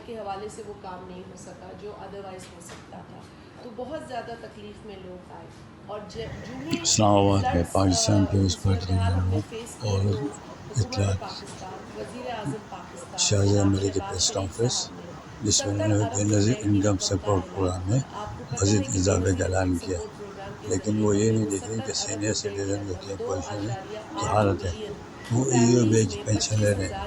کے حوالے سے وہ کام نہیں ہو سکا جو ادروائز ہو سکتا تھا. تو بہت زیادہ تکلیف میں لوگ آئے اور اسلام آباد میں پاکستان پیپلز پارٹی کے ہم نے رہنما فیس کیے اور تو حکومت اطلاعات پاکستان، وزیر اعظم پاکستان شاہجہاں جناب ملک کے شہباز پریس شریف کانفرنس صاحب نے جس میں 70 انہوں نے بے ارب نظیر روپے کی انکم رقم کا سپورٹ پروگرام میں اعلان. آپ کو پتہ ہے مزید کہ بے اضافے کا نظیر اعلان انکم کیا، سپورٹ پروگرام کے لیکن ذریعے وہ ہم یہ نے نہیں وہ دیکھے 70 کہ ارب سینئر روپے کے سٹیزن جو اندر کہ پوزیشن میں کی 2.8 حالت ہے ملین وہ ای او فیملیز ویج میں پینشن لے رہے 25,000 ہیں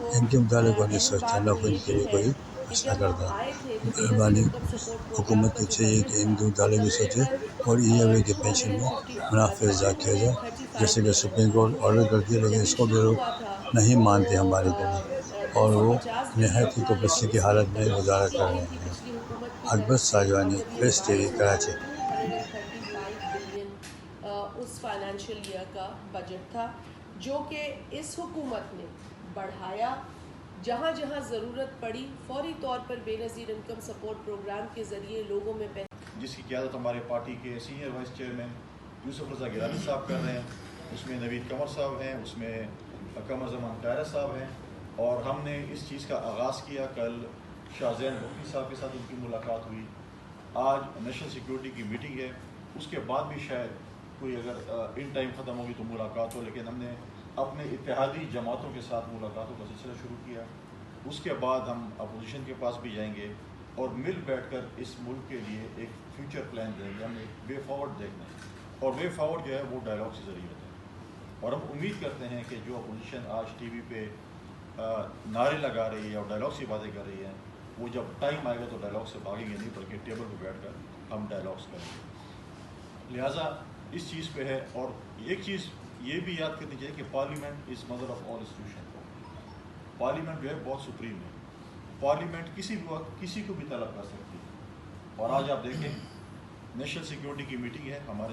وہ ان کے متعلق انہیں اہم سوچنا بات وہ کوئی یہ کے بھی لیے ہے کوئی کہ مسئلہ جب ہم کرتا. آئے تھے تو بے نظیر مہربانی انکم سپورٹ پروگرام حکومت کا کو جو چاہیے بجٹ کہ ان تھا کے وہ متعلق بھی سوچے اور ای او وی کے پینشن میں 255 منافع تھا. اضافہ انہوں کیا نے جائے. 35 جیسے کہ ملین سپریم بنائی کورٹ ہے. آرڈر کرتی ہے جب لیکن یہ اس کو بھی شروع لوگ ہوا تھا نہیں تو مانتے ہماری بات اور وہ 250 نہایت ملین ہی تھا، لیکن کوپسی کی اس میں حالت میں گزارا کنٹینجنسی کر کی رہے تھی ہیں. پچھلی حکومت کی اکبر طرف سے اور ساجوانی جب یہ پریس ٹی وی ریوائز ہوا تو کراچی. 235 بلین اس فائنینشیل ایئر کا بجٹ تھا جو کہ اس حکومت نے بڑھایا. جہاں جہاں ضرورت پڑی فوری طور پر بے نظیر انکم سپورٹ پروگرام کے ذریعے لوگوں میں جس کی قیادت ہمارے پارٹی کے سینئر وائس چیئرمین یوسف رضا گیلانی صاحب کر رہے ہیں. اس میں نوید قمر صاحب ہیں، اس میں قمر زمان قائرہ صاحب ہیں، اور ہم نے اس چیز کا آغاز کیا. کل شاہ زین بخاری صاحب کے ساتھ ان کی ملاقات ہوئی. آج نیشنل سیکیورٹی کی میٹنگ ہے، اس کے بعد بھی شاید کوئی اگر ان ٹائم ختم ہوگی تو ملاقات ہو، لیکن ہم نے اپنے اتحادی جماعتوں کے ساتھ ملاقاتوں کا سلسلہ شروع کیا. اس کے بعد ہم اپوزیشن کے پاس بھی جائیں گے اور مل بیٹھ کر اس ملک کے لیے ایک فیوچر پلان دیں گے. ہم ایک وے فارورڈ دیکھنا ہے اور وے فارورڈ جو ہے وہ ڈائلاگ سے ضرور ہوتا ہے. اور ہم امید کرتے ہیں کہ جو اپوزیشن آج ٹی وی پہ نعرے لگا رہی ہے اور ڈائلاگ سے باتیں کر رہی ہیں، وہ جب ٹائم آئے گا تو ڈائلاگ سے بھاگیں گے نہیں، بلکہ ٹیبل پہ بیٹھ کر ہم ڈائلاگس کریں گے. لہٰذا اس چیز پہ ہے. اور ایک چیز یہ بھی یاد کرنی چاہیے کہ parliament is mother of all institution. Parliament جو ہے بہت سپریم ہے. پارلیمنٹ کسی بھی وقت کسی کو بھی طلب کر سکتی ہے. اور آج آپ دیکھیں نیشنل سیکیورٹی کی میٹنگ ہے ہمارے